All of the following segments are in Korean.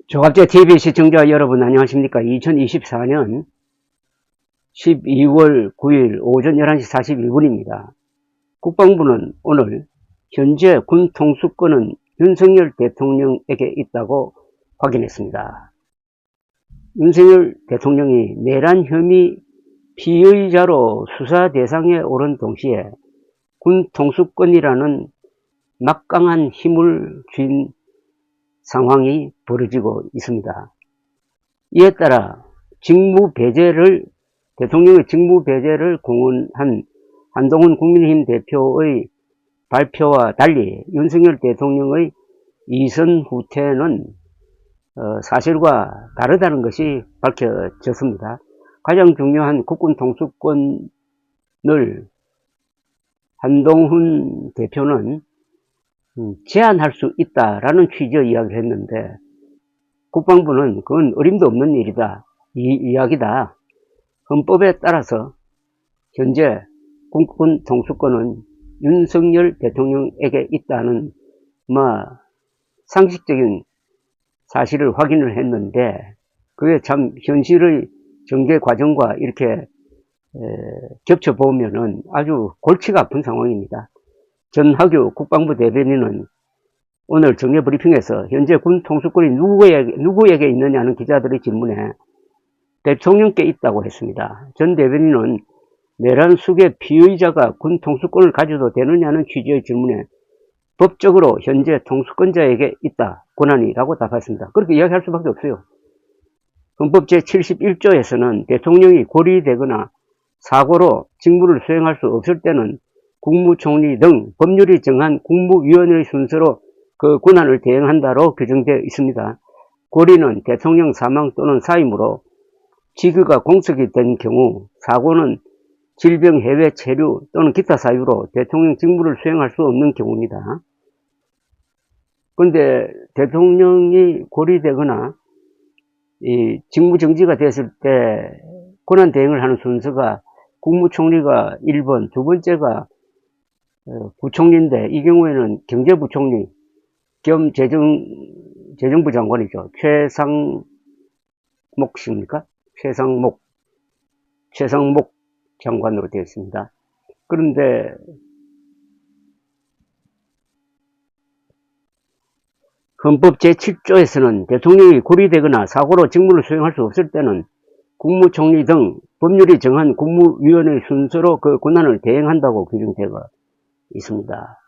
조갑제 TV 시청자 여러분 안녕하십니까. 2024년 12월 9일 오전 11시 42분입니다. 국방부는 오늘 현재 군 통수권은 윤석열 대통령에게 있다고 확인했습니다. 윤석열 대통령이 내란 혐의 피의자로 수사 대상에 오른 동시에 군 통수권이라는 막강한 힘을 쥔 상황이 벌어지고 있습니다. 이에 따라 대통령의 직무 배제를 공언한 한동훈 국민의힘 대표의 발표와 달리 윤석열 대통령의 이선 후퇴는 사실과 다르다는 것이 밝혀졌습니다. 가장 중요한 국군 통수권을 한동훈 대표는 제한할 수 있다라는 취지의 이야기를 했는데, 국방부는 그건 어림도 없는 일이다, 이 이야기다. 헌법에 따라서 현재 국군 통수권은 윤석열 대통령에게 있다는 상식적인 사실을 확인을 했는데, 그게 참 현실의 전개 과정과 이렇게 겹쳐보면은 아주 골치가 아픈 상황입니다. 전하규 국방부 대변인은 오늘 정례 브리핑에서 현재 군 통수권이 누구에게 있느냐는 기자들의 질문에 대통령께 있다고 했습니다. 전 대변인은 내란 수계 피의자가 군 통수권을 가져도 되느냐는 취지의 질문에 법적으로 현재 통수권자에게 있다, 권한이라고 답했습니다. 그렇게 이야기할 수밖에 없어요. 헌법 제71조에서는 대통령이 고리되거나 사고로 직무를 수행할 수 없을 때는 국무총리 등 법률이 정한 국무위원회의 순서로 그 권한을 대행한다로 규정되어 있습니다. 고리는 대통령 사망 또는 사임으로 직위가 공석이 된 경우, 사고는 질병, 해외 체류 또는 기타 사유로 대통령 직무를 수행할 수 없는 경우입니다. 그런데 대통령이 고리되거나 직무 정지가 됐을 때 권한 대행을 하는 순서가 국무총리가 1번, 두 번째가 부총리인데, 이 경우에는 경제부총리 겸 재정부 장관이죠. 최상목 장관으로 되어 있습니다. 그런데 헌법 제7조에서는 대통령이 고리되거나 사고로 직무를 수행할 수 없을 때는 국무총리 등 법률이 정한 국무위원회 순서로 그 권한을 대행한다고 규정되어 있습니다.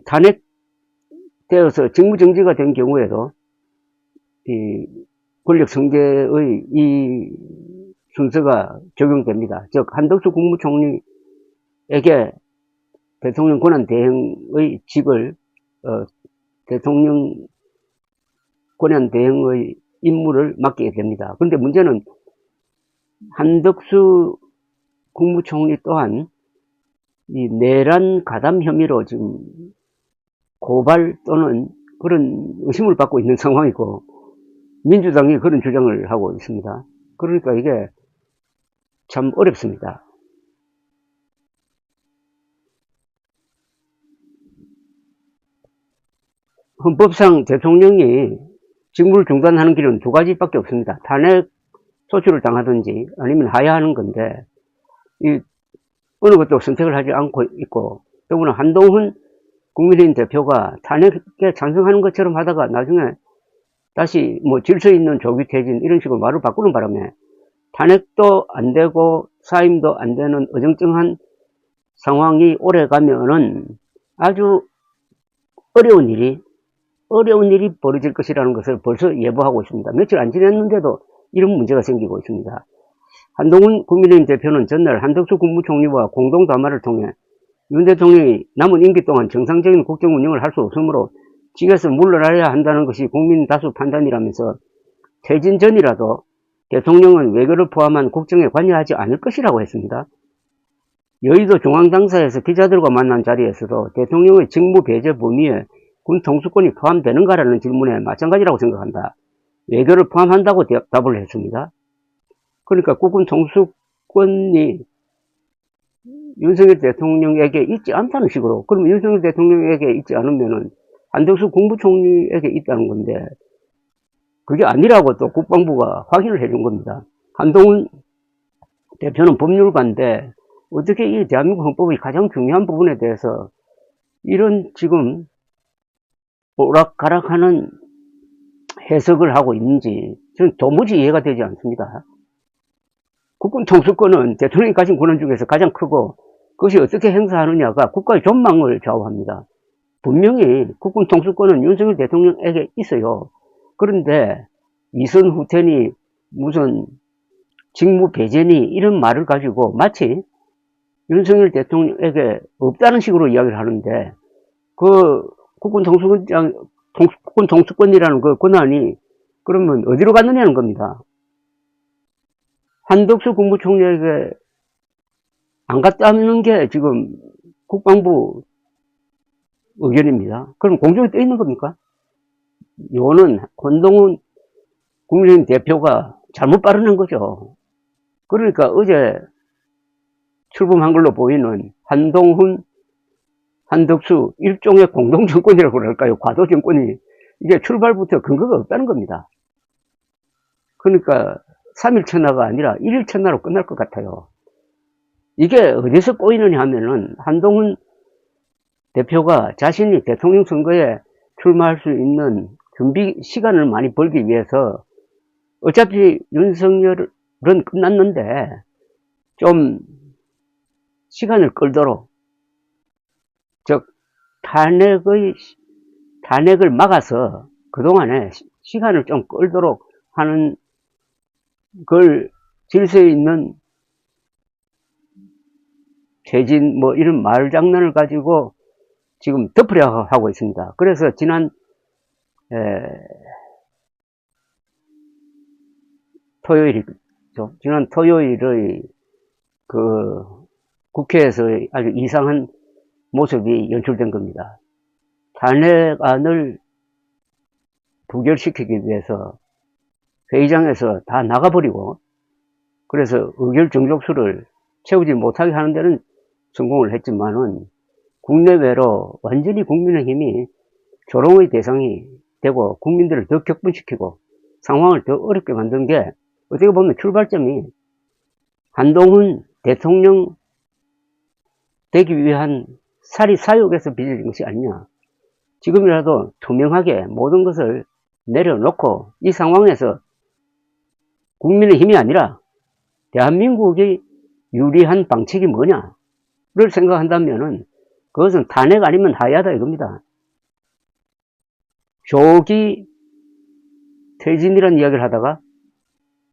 탄핵되어서 직무정지가 된 경우에도 권력성계의 이 순서가 적용됩니다. 즉, 한덕수 국무총리에게 대통령 권한 대행의 직을 대통령 권한 대행의 임무를 맡기게 됩니다. 그런데 문제는 한덕수 국무총리 또한 이 내란 가담 혐의로 지금 고발 또는 그런 의심을 받고 있는 상황이고, 민주당이 그런 주장을 하고 있습니다. 그러니까 이게 참 어렵습니다. 헌법상 대통령이 직무를 중단하는 길은 두 가지밖에 없습니다. 탄핵 소추를 당하든지 아니면 하야하는 건데, 어느 것도 선택을 하지 않고 있고, 더구나 한동훈 국민의힘 대표가 탄핵에 찬성하는 것처럼 하다가 나중에 다시 질서 있는 조기 퇴진 이런 식으로 말을 바꾸는 바람에 탄핵도 안 되고 사임도 안 되는 어정쩡한 상황이 오래 가면은 아주 어려운 일이 벌어질 것이라는 것을 벌써 예보하고 있습니다. 며칠 안 지났는데도 이런 문제가 생기고 있습니다. 한동훈 국민의힘 대표는 전날 한덕수 국무총리와 공동 담화를 통해 윤 대통령이 남은 임기 동안 정상적인 국정 운영을 할 수 없으므로 직에서 물러나야 한다는 것이 국민 다수 판단이라면서 퇴진 전이라도 대통령은 외교를 포함한 국정에 관여하지 않을 것이라고 했습니다. 여의도 중앙당사에서 기자들과 만난 자리에서도 대통령의 직무 배제 범위에 군 통수권이 포함되는가라는 질문에 마찬가지라고 생각한다, 외교를 포함한다고 답을 했습니다. 그러니까 국군 통수권이 윤석열 대통령에게 있지 않다는 식으로, 그러면 윤석열 대통령에게 있지 않으면은 한덕수 국무총리에게 있다는 건데, 그게 아니라고 또 국방부가 확인을 해준 겁니다. 한동훈 대표는 법률가인데 어떻게 이 대한민국 헌법의 가장 중요한 부분에 대해서 이런 지금 오락가락하는 해석을 하고 있는지 저는 도무지 이해가 되지 않습니다. 국군 통수권은 대통령이 가진 권한 중에서 가장 크고 그것이 어떻게 행사하느냐가 국가의 전망을 좌우합니다. 분명히 국군 통수권은 윤석열 대통령에게 있어요. 그런데 이선 후퇴니 무슨 직무 배제니 이런 말을 가지고 마치 윤석열 대통령에게 없다는 식으로 이야기를 하는데 그 국군 통수권이라는 그 권한이 그러면 어디로 갔느냐는 겁니다. 한덕수 국무총리에게 안 갔다는 게 지금 국방부 의견입니다. 그럼 공정에 떠 있는 겁니까? 이거는 한동훈 국민의힘 대표가 잘못 발언한 거죠. 그러니까 어제 출범한 걸로 보이는 한동훈, 한덕수 일종의 공동정권이라고 그럴까요? 과도정권이 이게 출발부터 근거가 없다는 겁니다. 그러니까 3일 천하가 아니라 1일 천하로 끝날 것 같아요. 이게 어디서 꼬이느냐 하면은 한동훈 대표가 자신이 대통령 선거에 출마할 수 있는 준비 시간을 많이 벌기 위해서 어차피 윤석열은 끝났는데 좀 시간을 끌도록 즉 탄핵을 막아서 그동안에 시간을 좀 끌도록 하는 걸 질서에 있는 퇴진 뭐 이런 말장난을 가지고 지금 덮으려 하고 있습니다. 그래서 지난 토요일의 그 국회에서의 아주 이상한 모습이 연출된 겁니다. 탄핵안을 부결시키기 위해서 회의장에서 다 나가버리고 그래서 의결 정족수를 채우지 못하게 하는 데는 성공을 했지만은 국내외로 완전히 국민의힘이 조롱의 대상이 되고 국민들을 더 격분시키고 상황을 더 어렵게 만든 게 어떻게 보면 출발점이 한동훈 대통령 되기 위한 사리사욕에서 빚어진 것이 아니냐. 지금이라도 투명하게 모든 것을 내려놓고 이 상황에서 국민의힘이 아니라 대한민국이 유리한 방책이 뭐냐를 생각한다면은 그것은 탄핵 아니면 하야다 이겁니다. 조기 퇴진이라는 이야기를 하다가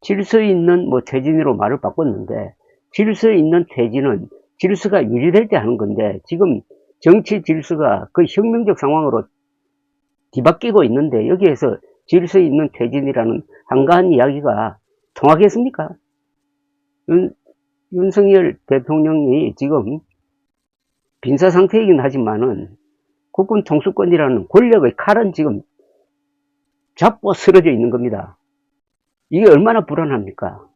질서 있는 퇴진으로 말을 바꿨는데 질서 있는 퇴진은 질서가 유지될 때 하는 건데 지금 정치 질서가 거의 혁명적 상황으로 뒤바뀌고 있는데 여기에서 질서 있는 퇴진이라는 한가한 이야기가 통하겠습니까? 윤석열 대통령이 지금 빈사 상태이긴 하지만은 국군 통수권이라는 권력의 칼은 지금 잡고 쓰러져 있는 겁니다. 이게 얼마나 불안합니까?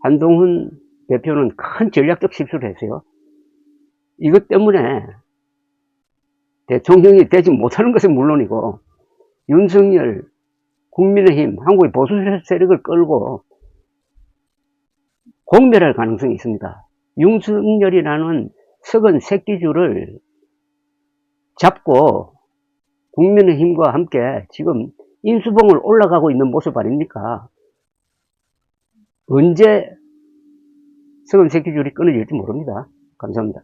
한동훈 대표는 큰 전략적 실수를 했어요. 이것 때문에 대통령이 되지 못하는 것은 물론이고 윤석열, 국민의힘, 한국의 보수 세력을 끌고 공멸할 가능성이 있습니다. 윤석열이라는 썩은 새끼줄을 잡고 국민의힘과 함께 지금 인수봉을 올라가고 있는 모습 아닙니까? 언제 썩은 새끼줄이 끊어질지 모릅니다. 감사합니다.